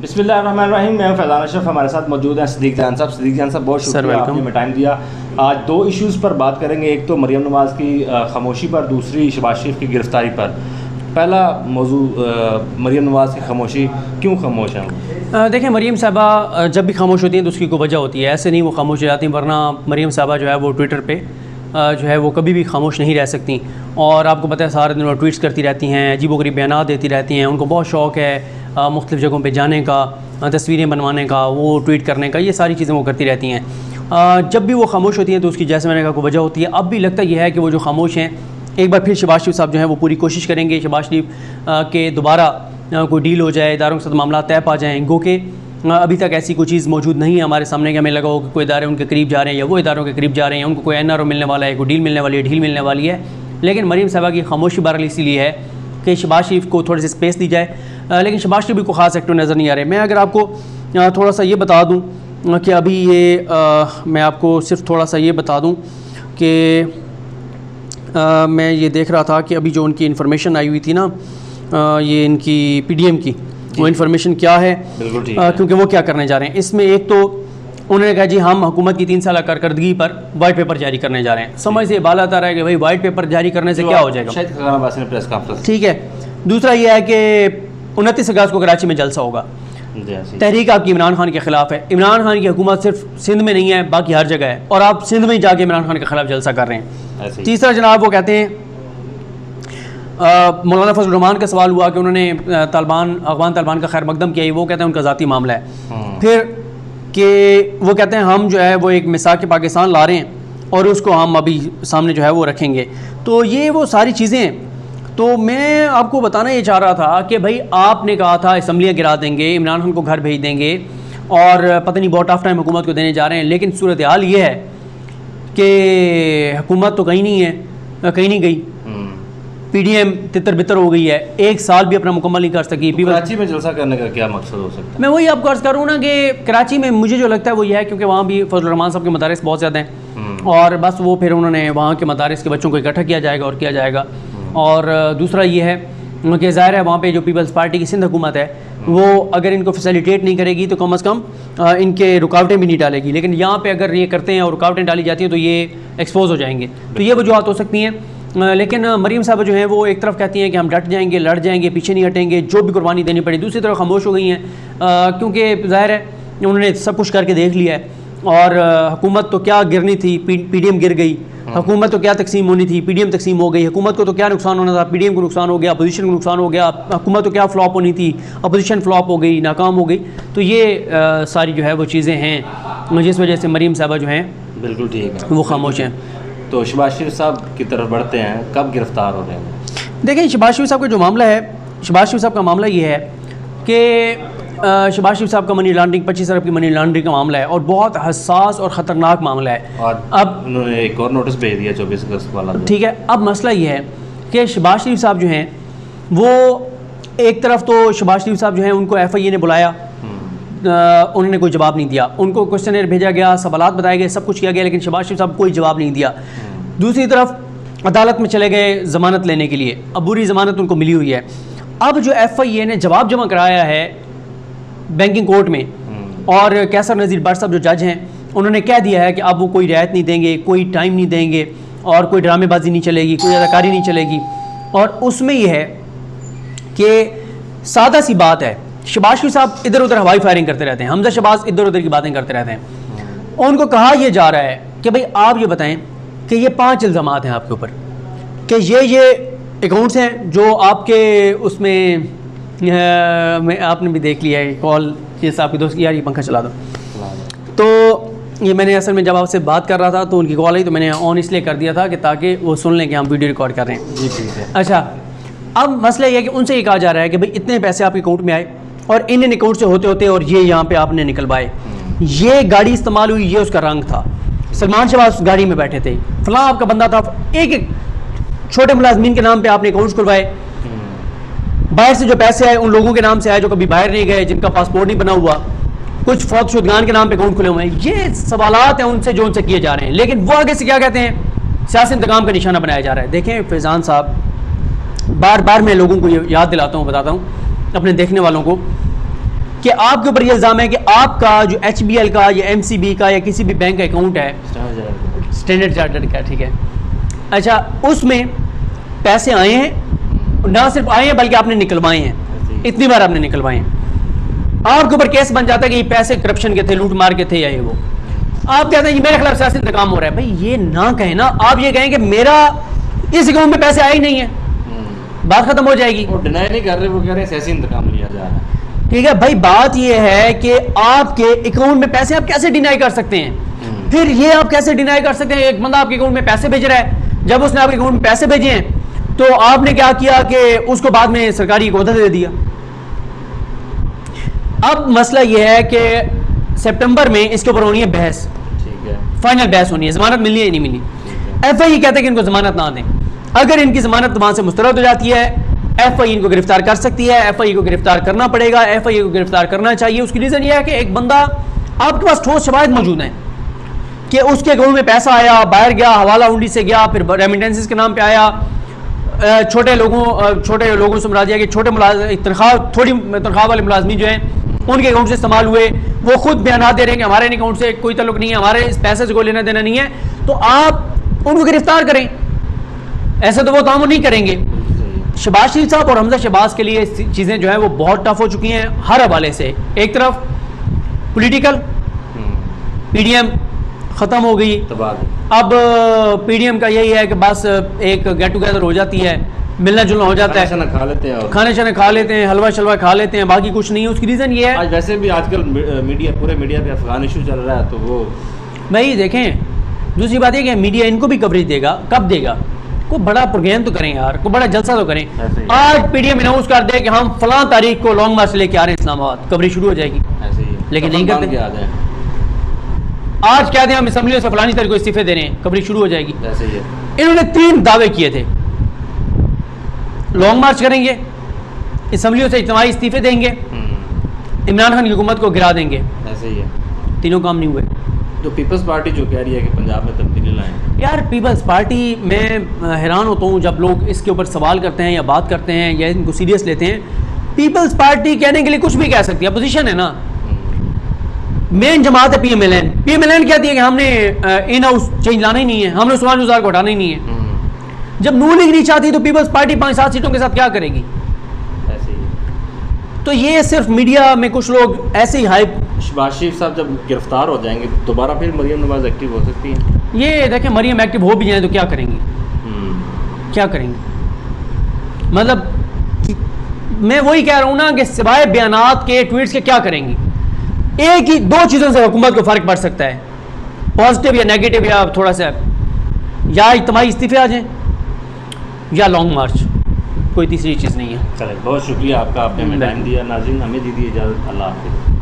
बिस्मिल्लाहिर्रहमानिर्रहीम। मैं फैज़ान अशरफ, हमारे साथ मौजूद हैं सिद्दीक जान साहब। सिद्दीक जान साहब, बहुत शुक्रिया आपने हमें टाइम दिया। आज दो इश्यूज़ पर बात करेंगे, एक तो मरियम नवाज़ की खामोशी पर, दूसरी शहबाज शरीफ की गिरफ़्तारी पर। पहला मौजू मरियम नवाज़ की खामोशी, क्यों खामोश हैं? देखें, मरियम साहबा जब भी खामोश होती हैं तो उसकी कोई वजह होती है, ऐसे नहीं वो खामोश हो जाती, वरना मरियम साहबा जो है वो ट्विटर पे जो है वो कभी भी खामोश नहीं रह सकती। और आपको पता है सारे दिन वो ट्वीट्स करती रहती हैं, अजीबोगरीब बयानात देती रहती हैं। उनको बहुत शौक़ है मुख्तलिफ़ जगहों पे जाने का, तस्वीरें बनवाने का, वो ट्वीट करने का, ये सारी चीज़ें वो करती रहती हैं। जब भी वो खामोश होती हैं तो उसकी, जैसे मैंने कहा, कोई वजह होती है। अब भी लगता यह है कि वो जो खामोश हैं, एक बार फिर शहबाज शरीफ साहब जो हैं वो पूरी कोशिश करेंगे शहबाज शरीफ के दोबारा कोई डील हो जाए, इदारों के साथ मामला तय पा जाएँ। गो के अभी तक ऐसी कोई चीज़ मौजूद नहीं है हमारे सामने कि हमें लगा हो कि कोई इदारे उनके करीब जा रहे हैं या वो इदारों के करीब जा रहे हैं, उनको कोई NRO मिलने वाला है, कोई डील मिलने वाली है, ढील मिलने वाली है। लेकिन मरियम साहबा की खामोशी बहरहाल इसीलिए है कि शहबाज शरीफ को थोड़ी सी स्पेस दी जाए, लेकिन शहबाज शरीफ को ख़ास एक्टिव नज़र नहीं आ रहे। मैं अगर आपको थोड़ा सा ये बता दूँ कि अभी ये मैं आपको सिर्फ थोड़ा सा ये बता दूँ कि मैं ये देख रहा था कि अभी जो उनकी इन्फॉर्मेशन आई हुई थी ना, ये इनकी PDM की वो इन्फॉर्मेशन क्या है, क्योंकि वो क्या करने जा रहे हैं इसमें। एक तो उन्होंने कहा जी हम हुकूमत की 3 साल कारकर्दगी पर वाइट पेपर जारी करने जा रहे हैं। समझ से बाल आता रहा है कि भाई वाइट पेपर जारी करने से क्या हो जाएगा, ठीक है। दूसरा ये है कि 29 अगस्त को कराची में जलसा होगा। तहरीक आपकी इमरान खान के खिलाफ है। इमरान खान की हुकूमत सिर्फ सिंध में नहीं है, बाकी हर जगह है, और आप सिंध में जाके इमरान खान के खिलाफ जलसा कर रहे हैं। तीसरा जनाब वो कहते हैं, मौलाना फजल रहमान का सवाल हुआ कि उन्होंने अफगान तालिबान का खैर मकदम किया, वो कहते हैं उनका ज़ाती मामला है। फिर कि वो कहते हैं हम जो है वो एक मिसाक पाकिस्तान ला रहे हैं और उसको हम अभी सामने जो है वो रखेंगे। तो ये वो सारी चीज़ें, तो मैं आपको बताना ये चाह रहा था कि भाई आपने कहा था असम्बलियाँ गिरा देंगे, इमरान खान को घर भेज देंगे और पता नहीं बहुत ऑफ टाइम हुकूमत को देने जा रहे हैं, लेकिन सूरत हाल ये है कि हुकूमत तो कहीं नहीं है, कहीं नहीं गई। PDM तितर बितर हो गई है, 1 साल भी अपना मुकम्मल नहीं कर सकी। कराची में जलसा करने का क्या मकसद हो सकता है? मैं वही आपको अर्ज़ करूँ ना कि कराची में मुझे जो लगता है वो ये है क्योंकि वहाँ भी फजल रहमान साहब के मदारिस बहुत ज़्यादा हैं, और बस वो फिर उन्होंने वहाँ के मदारिस के बच्चों को इकट्ठा किया जाएगा और किया जाएगा। और दूसरा ये है कि ज़ाहिर है वहाँ पे जो पीपल्स पार्टी की सिंध हुकूमत है वो अगर इनको फैसिलिटेट नहीं करेगी तो कम अज़ कम इनके रुकावटें भी नहीं डालेगी। लेकिन यहाँ पे अगर ये करते हैं और रुकावटें डाली जाती हैं तो ये एक्सपोज हो जाएंगे। तो ये वजूहत हो सकती हैं। लेकिन मरियम साहब जो हैं वो एक तरफ कहती हैं कि हम डट जाएंगे, लड़ जाएंगे, पीछे नहीं हटेंगे, जो भी कुर्बानी देनी पड़ी। दूसरी तरफ खामोश हो गई हैं क्योंकि ज़ाहिर है उन्होंने सब कुछ करके देख लिया है। और हुकूमत तो क्या गिरनी थी, PDM गिर गई। हुकूमत तो क्या तकसीम होनी थी, PDM तकसीम हो गई। हुकूमत को तो क्या नुकसान होना था, PDM को नुकसान हो गया। अपोजिशन को नुकसान हो गया। हुकूमत तो क्या फ्लॉप होनी थी, अपोजिशन फ्लॉप हो गई, नाकाम हो गई। तो ये सारी जो है वो चीज़ें हैं जिस वजह से मरियम साहबा जो हैं बिल्कुल ठीक है वो खामोश हैं। तो शहबाज शरीफ साहब की तरफ बढ़ते हैं, कब गिरफ्तार हो रहे हैं? देखिए, शहबाज शरीफ साहब का जो मामला है, शहबाज शरीफ साहब का मामला ये है कि शहबाज शरीफ साहब का मनी लॉन्ड्रिंग, 25 अरब की मनी लॉन्ड्रिंग का मामला है और बहुत हसास और ख़तरनाक मामला है। और अब उन्होंने एक और नोटिस भेज दिया 24 अगस्त वाला। ठीक है, अब मसला ये है कि शहबाज शरीफ साहब जो हैं वो एक तरफ तो शहबाज शरीफ साहब जो हैं उनको FIA ने बुलाया, उन्होंने कोई जवाब नहीं दिया। उनको क्वेश्चनर भेजा गया, सवालात बताए गए, सब कुछ किया गया, लेकिन शहबाज शरीफ साहब कोई जवाब नहीं दिया। दूसरी तरफ अदालत में चले गए ज़मानत लेने के लिए, अबूरी ज़मानत उनको मिली हुई है। अब जो FIA ने जवाब जमा कराया है बैंकिंग कोर्ट में, और कैसर नज़ीर भट्ट साहब जो जज हैं उन्होंने कह दिया है कि अब वो कोई रियायत नहीं देंगे, कोई टाइम नहीं देंगे और कोई ड्रामेबाजी नहीं चलेगी, कोई अदाकारी नहीं चलेगी। और उसमें यह है कि सादा सी बात है, शहबाज शरीफ साहब इधर उधर हवाई फायरिंग करते रहते हैं, हमजा शहबाज इधर उधर की बातें करते रहते हैं। उनको कहा यह जा रहा है कि भाई आप ये बताएं कि ये 5 इल्ज़ामात हैं आपके ऊपर कि ये अकाउंट्स हैं जो आपके उसमें आपने भी देख लिया है कॉल, ये आपके दोस्त की, यार ये पंखा चला दो। तो ये मैंने असल में जब आपसे बात कर रहा था तो उनकी कॉल आई, तो मैंने ऑन इसलिए कर दिया था कि ताकि वो सुन लें कि हम वीडियो रिकॉर्ड कर रहे हैं। जी ठीक है। अच्छा, अब मसला ये है कि उनसे ये कहा जा रहा है कि भाई इतने पैसे आपके अकाउंट में आए और इन अकाउंट से होते होते और ये यहाँ पे आपने निकलवाए, ये गाड़ी इस्तेमाल हुई, ये उसका रंग था, सलमान शहबाज गाड़ी में बैठे थे, फलां आपका बंदा था, एक छोटे मुलाजमीन के नाम पे आपने अकाउंट्स खुलवाए, बाहर से जो पैसे आए उन लोगों के नाम से आए जो कभी बाहर नहीं गए, जिनका पासपोर्ट नहीं बना हुआ, कुछ फौतशुदगान के नाम पे अकाउंट खुले हुए हैं। ये सवालात हैं उनसे जो उनसे किए जा रहे हैं, लेकिन वो आगे से क्या कहते हैं, सियासी इंतकाम का निशाना बनाया जा रहा है। देखें फैज़ान साहब, बार बार मैं लोगों को ये याद दिलाता हूँ, बताता हूँ अपने देखने वालों को कि आपके ऊपर ये इल्ज़ाम है कि आपका जो HBL का या MCB का या किसी भी बैंक का अकाउंट है, स्टैंडर्ड चार्टर्ड का, ठीक है, अच्छा, उसमें पैसे आए हैं, ना सिर्फ आए हैं बल्कि आपने निकलवाए हैं, इतनी बार आपने निकलवाए हैं, आपके ऊपर केस बन जाता है कि ये पैसे करप्शन के थे, लूट मार के थे या ये वो, आप कहते हैं ये मेरे खिलाफ सियासी इंतकाम हो रहा है। भाई ये ना कहें ना, आप ये कहें कि मेरा इस अकाउंट में पैसे आए ही नहीं है, बात खत्म हो जाएगी। वो डिनाई नहीं कर रहे, वो कह रहे हैं सियासी इंतकाम लिया जा रहा है। ठीक है भाई, बात ये है कि आपके अकाउंट में पैसे आप कैसे डिनाई कर सकते हैं? फिर ये आप कैसे डिनाई कर सकते हैं? एक बंदा आपके अकाउंट में पैसे भेज रहा है, जब उसने आपके अकाउंट में पैसे भेजे हैं तो आपने क्या किया कि उसको बाद में सरकारी ओहदा दे दिया। अब मसला ये है कि सितंबर में इसके ऊपर होनी है बहस, ठीक है, फाइनल बहस होनी है, जमानत मिलनी है या नहीं मिलनी। FI कहते हैं कि इनको जमानत ना दें, अगर इनकी जमानत वहां से मुस्तरद हो जाती है, FI इनको गिरफ्तार कर सकती है, FI को गिरफ्तार करना पड़ेगा, FI को गिरफ्तार करना चाहिए। उसकी रीजन ये है कि एक बंदा आपके पास ठोस शवाहिद मौजूद हैं कि उसके अकाउंट में पैसा आया, बाहर गया, हवाला हुंडी से गया, फिर रेमिटेंसेस के नाम पे आया, छोटे लोगों से मुराद कि छोटे थोड़ी तनख्वाह वाले मुलाजमी जो हैं उनके अकाउंट से इस्तेमाल हुए, वो खुद बयान दे रहे हैं कि हमारे अकाउंट से कोई ताल्लुक नहीं है, हमारे इस पैसे से कोई लेना देना नहीं है, तो आप उनको गिरफ्तार करें। ऐसे तो वो काम नहीं करेंगे। शहबाज शरीफ साहब और हमजा शहबाज के लिए चीज़ें जो है वो बहुत टफ हो चुकी हैं हर हवाले से। एक तरफ पॉलिटिकल, PDM ख़त्म हो गई, अब PDM का यही है कि बस एक गेट टुगेदर हो जाती है, मिलना जुलना हो जाता है, खाने शाने खा लेते हैं, हलवा शलवा खा लेते हैं, बाकी कुछ नहीं है। उसकी रीज़न ये है, आज वैसे भी आजकल पूरे मीडिया पे अफगान इशू चल रहा है, तो वो भाई देखें, दूसरी बात है कि मीडिया इनको भी कवरेज देगा, कब देगा? को बड़ा प्रोग्राम तो करें यार, को बड़ा जलसा तो करें। आज PDM अनाउंस कर दे कि हम फलां तारीख को लॉन्ग मार्च लेके आ रहे हैं इस्लामाबाद, कवरेज शुरू हो जाएगी, लेकिन नहीं करते। आज क्या दें, हम असम्बली से फलानी तारीख को इस्तीफे दे रहे हैं, कवरेज शुरू हो जाएगी। इन्होंने 3 दावे किए थे, लॉन्ग मार्च करेंगे, असम्बलियों से इज्तिमाई इस्तीफे देंगे, इमरान खान की हुकूमत को गिरा देंगे। ऐसे ही है, तीनों काम नहीं हुए। तो पीपल्स पार्टी जो कह रही है कि पंजाब में तब्दीली लाएं, यार पीपल्स पार्टी, मैं हैरान होता हूँ जब लोग इसके ऊपर सवाल करते हैं या बात करते हैं या इनको सीरियस लेते हैं। पीपल्स पार्टी कहने के लिए कुछ भी कह सकती है, अपोजिशन है ना, मेन जमात है PMLN कहती है कि हमने इन हाउस चेंज लाना ही नहीं है, हमने उस्मान गुजार को हटाना ही नहीं है। जब नून लीग नहीं चाहती तो पीपल्स पार्टी 5-7 सीटों के साथ क्या करेगी? ऐसे ही। तो ये सिर्फ मीडिया में कुछ लोग ऐसे ही हाइप। शहबाज शरीफ साहब जब गिरफ्तार हो जाएंगे दोबारा फिर मरियम नवाज एक्टिव हो सकती हैं। ये देखें, मरियम एक्टिव हो भी जाए तो क्या करेंगी? क्या करेंगे? मतलब मैं वही कह रहा हूँ ना कि सिवाय बयानात के, ट्वीट्स के क्या करेंगी? एक ही 2 चीज़ों से हुकूमत को फ़र्क पड़ सकता है, पॉजिटिव या नेगेटिव, या थोड़ा सा या इज्तिमाई इस्तीफे आ जाएं या लॉन्ग मार्च, कोई तीसरी चीज़ नहीं है। चले, बहुत शुक्रिया आपका, आपने हमें टाइम दिया। नाज़रीन, हमें दीजिए इजाज़त, अल्लाह हाफ़िज़।